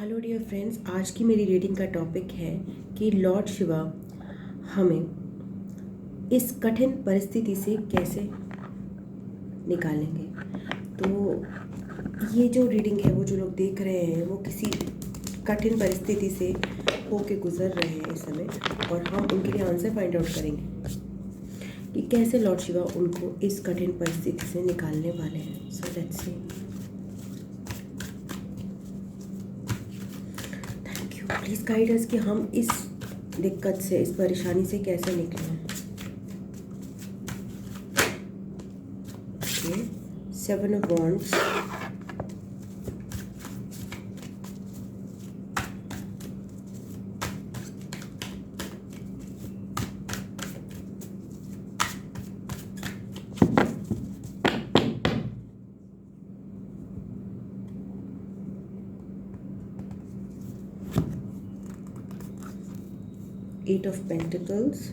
Hello dear friends, आज की मेरी रीडिंग का टॉपिक है कि लॉर्ड शिवा हमें इस कठिन परिस्थिति से कैसे निकालेंगे। तो ये जो रीडिंग है, वो जो लोग देख रहे हैं वो किसी कठिन परिस्थिति से होके गुजर रहे हैं इस समय, और हम उनके लिए आंसर फाइंड आउट करेंगे कि कैसे लॉर्ड शिवा उनको इस कठिन परिस्थिति से निकालने वाले हैं। So let's see. Please guide us कि हम इस दिक्कत से, इस परेशानी से कैसे निकलें। Okay, 7 of Wands, Eight of Pentacles,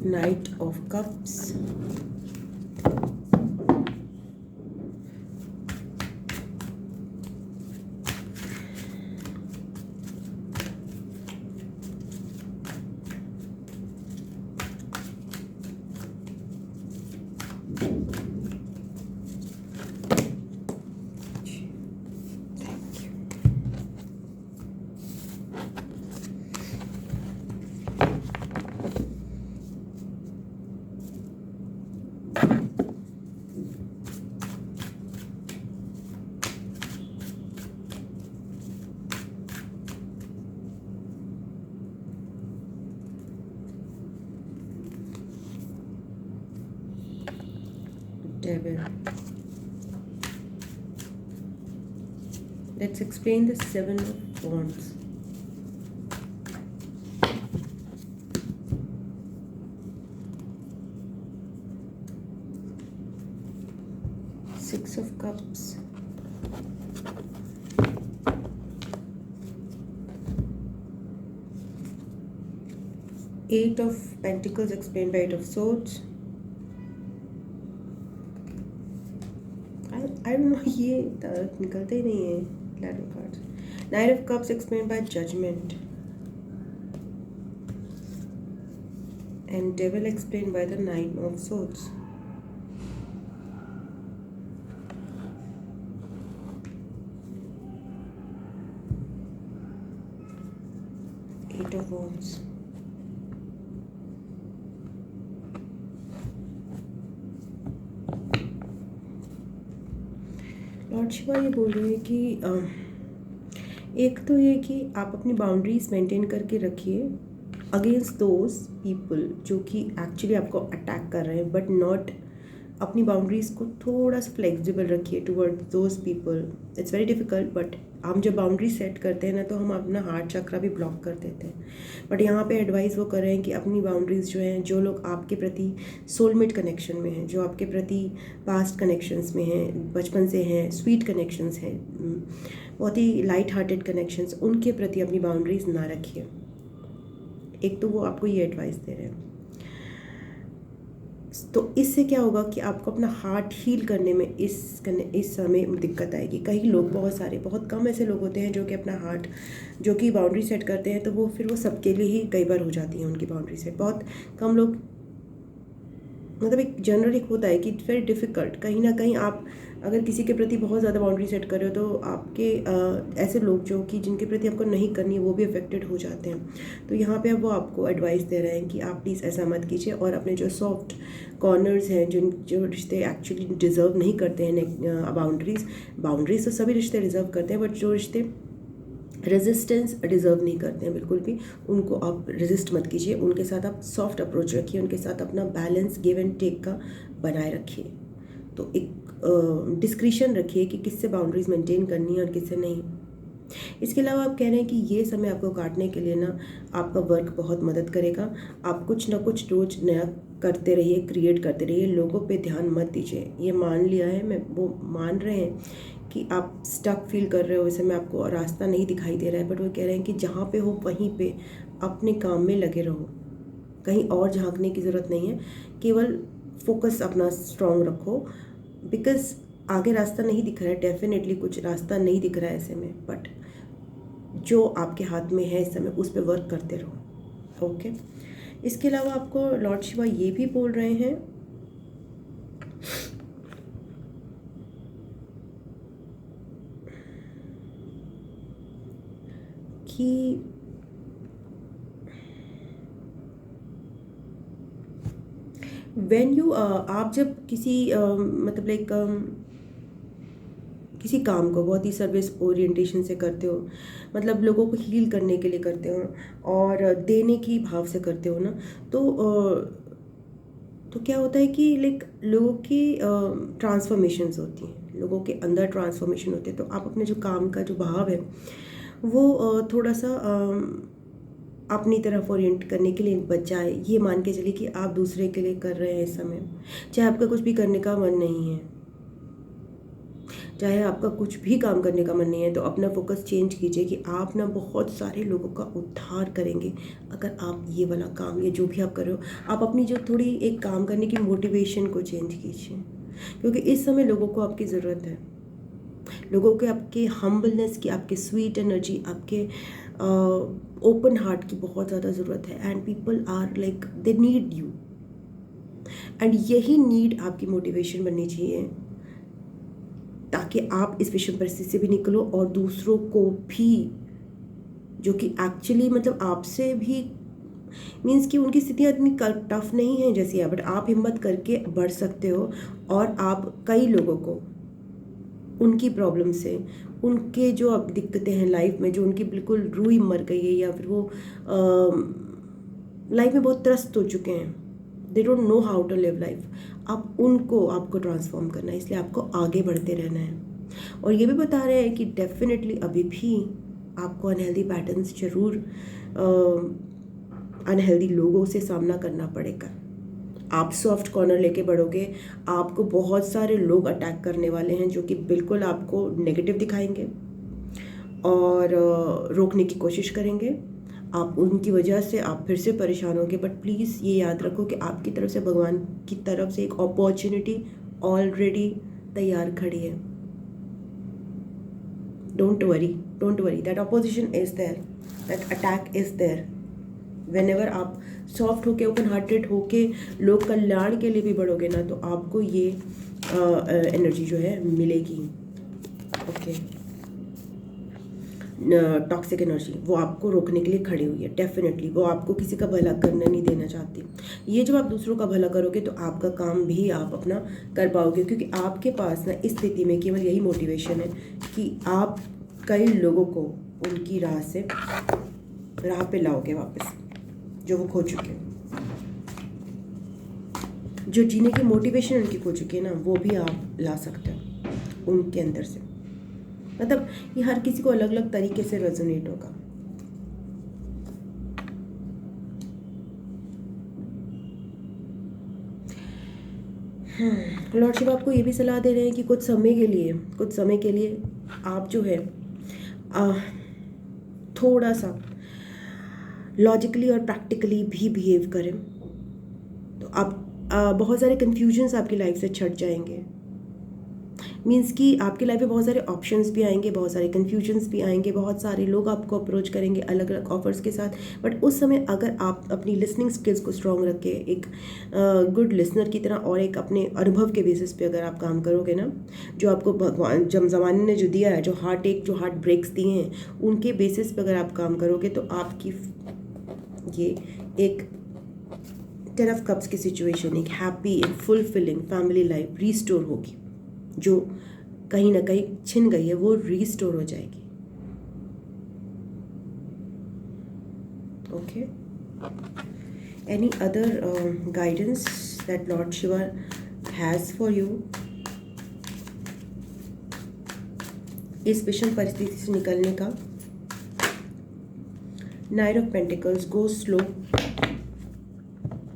Knight of Cups, Devil. Let's explain the 7 of Wands. Six of Cups, Eight of Pentacles explained by Eight of Swords. I don't know, ये निकलते ही नहीं है ladder cards. Knight of Cups explained by Judgment, and Devil explained by the Knight of Swords. Eight of Wands. Lord Shiva ये बोल रहे हैं कि एक तो ये कि आप अपनी बाउंड्रीज मेंटेन करके रखिए अगेंस्ट दोज पीपल जो कि एक्चुअली आपको अटैक कर रहे हैं, बट नॉट, अपनी बाउंड्रीज को थोड़ा सा फ्लेक्सिबल रखिए toward those people. It's very difficult, but हम जब बाउंड्री सेट करते हैं ना, तो हम अपना हार्ट चक्रा भी ब्लॉक कर देते हैं। बट यहाँ पे एडवाइस वो कर रहे हैं कि अपनी बाउंड्रीज जो हैं, जो लोग आपके प्रति सोलमेट कनेक्शन में हैं, जो आपके प्रति पास्ट कनेक्शंस में हैं, बचपन से हैं, स्वीट कनेक्शंस हैं, बहुत ही लाइट हार्टेड कनेक्शंस, उनके प्रति अपनी बाउंड्रीज ना रखिए। एक तो वो आपको ये एडवाइस दे रहे हैं। तो इससे क्या होगा कि आपको अपना हार्ट हील करने में इस समय दिक्कत आएगी। कई लोग, बहुत कम ऐसे लोग होते हैं जो कि अपना हार्ट, जो कि बाउंड्री सेट करते हैं, तो वो फिर वो सबके लिए ही कई बार हो जाती है उनकी बाउंड्री सेट। बहुत कम लोग, मतलब एक जनरल एक होता है कि इट्स वेरी डिफ़िकल्ट। कहीं ना कहीं आप अगर किसी के प्रति बहुत ज़्यादा बाउंड्री सेट कर रहे हो, तो आपके ऐसे लोग जो कि जिनके प्रति आपको नहीं करनी है, वो भी अफेक्टेड हो जाते हैं। तो यहाँ पे अब वो आपको एडवाइस दे रहे हैं कि आप प्लीज़ ऐसा मत कीजिए, और अपने जो सॉफ्ट कॉर्नर्स हैं, जो रिश्ते एक्चुअली डिज़र्व नहीं करते हैं बाउंड्रीज तो सभी रिश्ते डिज़र्व करते हैं, बट जो रिश्ते रेजिस्टेंस डिज़र्व नहीं करते हैं बिल्कुल भी, उनको आप रेजिस्ट मत कीजिए। उनके साथ आप सॉफ्ट अप्रोच रखिए, उनके साथ अपना बैलेंस गिव एंड टेक का बनाए रखिए। तो एक डिस्क्रिशन रखिए कि किससे बाउंड्रीज मेंटेन करनी है और किससे नहीं। इसके अलावा आप कह रहे हैं कि ये समय आपको काटने के लिए ना आपका वर्क बहुत मदद करेगा। आप कुछ ना कुछ रोज नया करते रहिए, क्रिएट करते रहिए, लोगों पे ध्यान मत दीजिए। ये मान लिया है, वो मान रहे हैं कि आप स्टक फील कर रहे हो, इस समय आपको रास्ता नहीं दिखाई दे रहा है, बट वो कह रहे हैं कि जहाँ पे हो वहीं पे अपने काम में लगे रहो, कहीं और झांकने की ज़रूरत नहीं है, केवल फोकस अपना स्ट्रॉन्ग रखो। बिकॉज आगे रास्ता नहीं दिख रहा है, डेफिनेटली कुछ रास्ता नहीं दिख रहा है ऐसे में, बट जो आपके हाथ में है इस समय उस पर वर्क करते रहो। ओके, इसके अलावा आपको लॉर्ड शिवा ये भी बोल रहे हैं कि आप जब किसी मतलब लाइक किसी काम को बहुत ही सर्विस ओरिएंटेशन से करते हो, मतलब लोगों को हील करने के लिए करते हो और देने की भाव से करते हो ना, तो क्या होता है कि लाइक लोगों की ट्रांसफॉर्मेशंस होती हैं, लोगों के अंदर ट्रांसफॉर्मेशन होते हैं। तो आप अपने जो काम का जो भाव है वो थोड़ा सा अपनी तरफ ओरिएंट करने के लिए बचाए, ये मान के चलिए कि आप दूसरे के लिए कर रहे हैं इस समय, चाहे आपका कुछ भी करने का मन नहीं है, चाहे आपका कुछ भी काम करने का मन नहीं है, तो अपना फोकस चेंज कीजिए कि आप ना बहुत सारे लोगों का उद्धार करेंगे अगर आप ये वाला काम या जो भी आप कर रहे हो, आप अपनी जो थोड़ी एक काम करने की मोटिवेशन को चेंज कीजिए, क्योंकि इस समय लोगों को आपकी ज़रूरत है, लोगों के आपके हम्बलनेस की, आपके स्वीट एनर्जी, आपके ओपन हार्ट की बहुत ज़्यादा ज़रूरत है। And people are like they need you, and यही नीड आपकी मोटिवेशन बननी चाहिए, ताकि आप इस विषम परिस्थिति से भी निकलो और दूसरों को भी, जो कि एक्चुअली मतलब आपसे भी मीन्स कि उनकी स्थितियाँ इतनी टफ नहीं है जैसी है, बट आप हिम्मत करके बढ़ सकते हो और आप कई लोगों को उनकी प्रॉब्लम से, उनके जो अब दिक्कतें हैं लाइफ में, जो उनकी बिल्कुल रूह मर गई है या फिर वो लाइफ में बहुत त्रस्त हो चुके हैं, they don't know how to live life, आप उनको आपको ट्रांसफॉर्म करना है, इसलिए आपको आगे बढ़ते रहना है। और ये भी बता रहे हैं कि डेफिनेटली अभी भी आपको अनहेल्दी पैटर्न्स जरूर अनहेल्दी लोगों से सामना करना पड़ेगा। आप सॉफ्ट कॉर्नर लेके बढ़ोगे, आपको बहुत सारे लोग अटैक करने वाले हैं जो कि बिल्कुल आपको नेगेटिव दिखाएंगे और रोकने की कोशिश करेंगे, आप उनकी वजह से आप फिर से परेशान होंगे। बट प्लीज़ ये याद रखो कि आपकी तरफ से, भगवान की तरफ से एक अपॉर्चुनिटी ऑलरेडी तैयार खड़ी है। Don't worry, that opposition is there, that attack is there. Whenever आप सॉफ्ट होके, ओपन हार्टेड होके लोक कल्याण के लिए भी बढ़ोगे ना, तो आपको ये एनर्जी जो है मिलेगी। ओके, टॉक्सिक एनर्जी वो आपको रोकने के लिए खड़ी हुई है, डेफिनेटली वो आपको किसी का भला करने नहीं देना चाहती। ये जब आप दूसरों का भला करोगे तो आपका काम भी आप अपना कर पाओगे, क्योंकि आपके पास ना इस स्थिति में केवल यही मोटिवेशन है कि आप कई लोगों को उनकी राह पे लाओगे वापस, जो वो खो चुके हैं, जो जीने की मोटिवेशन उनकी खो चुकी है ना, वो भी आप ला सकते हो उनके अंदर से। मतलब ये हर किसी को अलग अलग तरीके से रेजोनेट होगा। लॉर्ड शिव आपको ये भी सलाह दे रहे हैं कि कुछ समय के लिए आप जो है थोड़ा सा लॉजिकली और प्रैक्टिकली भी बिहेव करें, तो आप बहुत सारे कन्फ्यूजन्स आपकी लाइफ से छट जाएंगे। मीन्स कि आपकी लाइफ में बहुत सारे ऑप्शंस भी आएंगे, बहुत सारे कन्फ्यूजन्स भी आएंगे, बहुत सारे लोग आपको अप्रोच करेंगे अलग अलग ऑफर्स के साथ। बट उस समय अगर आप अपनी लिसनिंग स्किल्स को स्ट्रॉन्ग रख के एक गुड लिसनर की तरह और एक अपने अनुभव के बेसिस पे अगर आप काम करोगे ना, जो आपको भगवान जब ज़माने ने जो दिया है, जो हार्ट ब्रेक्स दिए हैं, उनके बेसिस पे अगर आप काम करोगे तो आपकी ये एक 10 ऑफ कप्स की सिचुएशन, एक happy and fulfilling family life restore होगी, जो कहीं ना कहीं छिन गई है वो रीस्टोर हो जाएगी। Okay, any other guidance that Lord Shiva has for you इस विषम परिस्थिति से निकलने का? Nine of pentacles, go slow.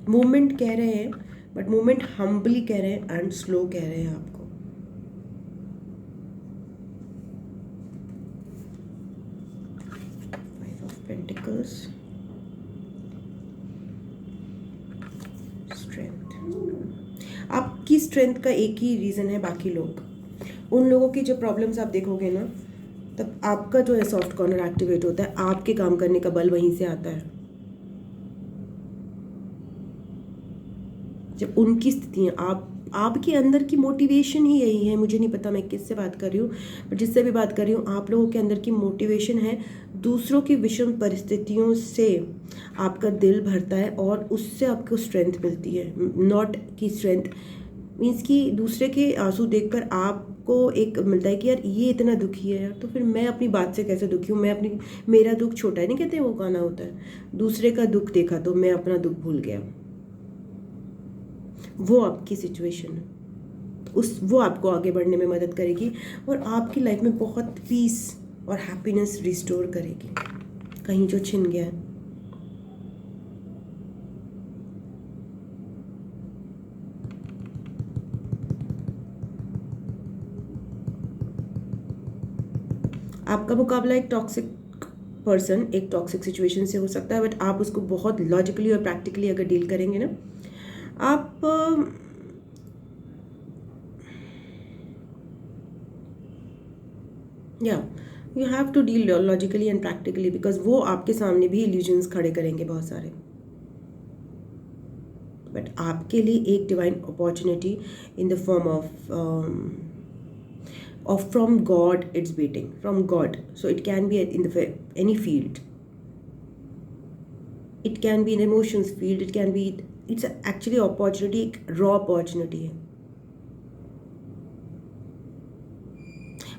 Movement कह रहे हैं, बट मूवमेंट हम्बली कह रहे हैं एंड स्लो कह रहे हैं आपको। Pentacles, strength. आपकी स्ट्रेंथ का एक ही रीज़न है, बाकी लोग, उन लोगों की जो प्रॉब्लम्स आप देखोगे ना, तब आपका जो है सॉफ्ट कॉर्नर एक्टिवेट होता है, आपके काम करने का बल वहीं से आता है। जब उनकी स्थितियाँ, आपके अंदर की मोटिवेशन ही यही है। मुझे नहीं पता मैं किससे बात कर रही हूँ, बट जिससे भी बात कर रही हूँ, आप लोगों के अंदर की मोटिवेशन है दूसरों की विषम परिस्थितियों से आपका दिल भरता है और उससे आपको स्ट्रेंथ मिलती है। नॉट कि स्ट्रेंथ मीन्स कि दूसरे के आंसू देखकर आपको एक मिलता है कि यार ये इतना दुखी है यार, तो फिर मैं अपनी बात से कैसे दुखी हूँ, मेरा दुख छोटा है, नहीं कहते वो गाना होता है, दूसरे का दुख देखा तो मैं अपना दुख भूल गया। वो आपकी सिचुएशन है, वो आपको आगे बढ़ने में मदद करेगी और आपकी लाइफ में बहुत पीस और हैप्पीनेस रिस्टोर करेगी, कहीं जो छिन गया है। आपका मुकाबला एक टॉक्सिक पर्सन, एक टॉक्सिक सिचुएशन से हो सकता है, बट आप उसको बहुत लॉजिकली और प्रैक्टिकली अगर डील करेंगे ना, आप you have to deal logically and practically, because वो आपके सामने भी इल्यूजन्स खड़े करेंगे बहुत सारे, बट आपके लिए एक divine opportunity in the form of from God, it's waiting from God. So it can be in any field, it can be in emotions field, it's actually opportunity, raw opportunity है,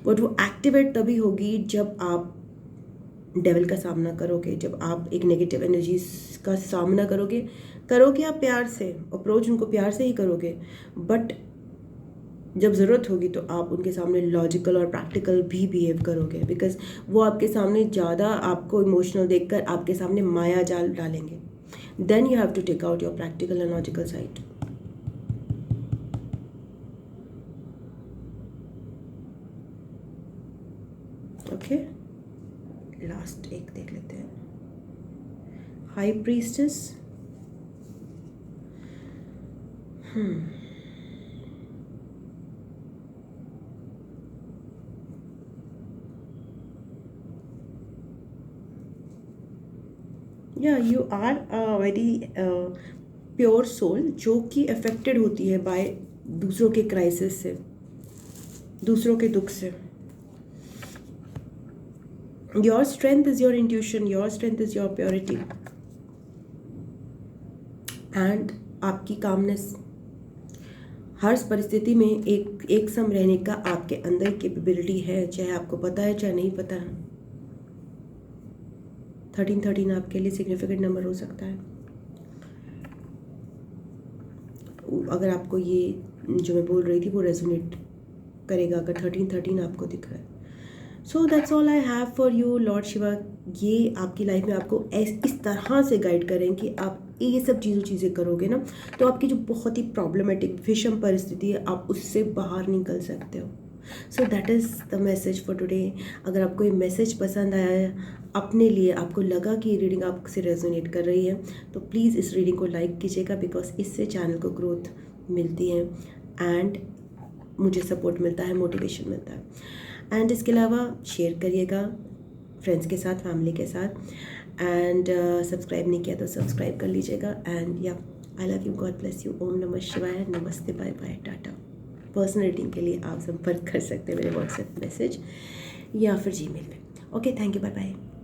but वो activate तभी होगी जब आप devil का सामना करोगे, जब आप एक नेगेटिव एनर्जी का सामना करोगे आप प्यार से, अप्रोच उनको प्यार से ही करोगे, बट जब ज़रूरत होगी तो आप उनके सामने लॉजिकल और प्रैक्टिकल भी बिहेव करोगे, बिकॉज वो आपके सामने ज़्यादा आपको इमोशनल देखकर आपके सामने माया जाल डालेंगे। Then you have to take out your practical and logical side. Okay, last एक देख लेते हैं, हाई प्रीस्टेस। या you are a very pure soul जो कि अफेक्टेड होती है बाय दूसरों के क्राइसिस से, दूसरों के दुख से। Your strength is your intuition, your strength is your purity and आपकी कामनेस। हर परिस्थिति में एक सम रहने का आपके अंदर कैपेबिलिटी है, चाहे आपको पता है चाहे नहीं पता है। 1313 आपके लिए सिग्निफिकेंट नंबर हो सकता है। अगर आपको ये जो मैं बोल रही थी वो रेजोनेट करेगा, अगर 1313 आपको दिख रहा है। So that's all I have for you. Lord Shiva ये आपकी लाइफ में आपको इस तरह से गाइड करें कि आप ये सब चीज़ें करोगे ना, तो आपकी जो बहुत ही प्रॉब्लमेटिक विषम परिस्थिति है आप उससे बाहर निकल सकते हो। So that is the message for today. अगर आपको ये मैसेज पसंद आया है अपने लिए, आपको लगा कि ये रीडिंग आपसे रेजोनेट कर रही है, तो प्लीज़ इस रीडिंग को लाइक कीजिएगा, बिकॉज इससे चैनल को ग्रोथ मिलती है एंड मुझे सपोर्ट मिलता है, मोटिवेशन मिलता है। एंड इसके अलावा शेयर करिएगा फ्रेंड्स के साथ, फैमिली के साथ, एंड सब्सक्राइब नहीं किया तो सब्सक्राइब कर लीजिएगा। एंड या I love you, God bless you, ओम नमः शिवाय, नमस्ते, bye bye, tata. Personal reading के लिए आप संपर्क कर सकते हैं मेरे व्हाट्सएप मैसेज या फिर जीमेल पे। Okay, thank you, bye bye.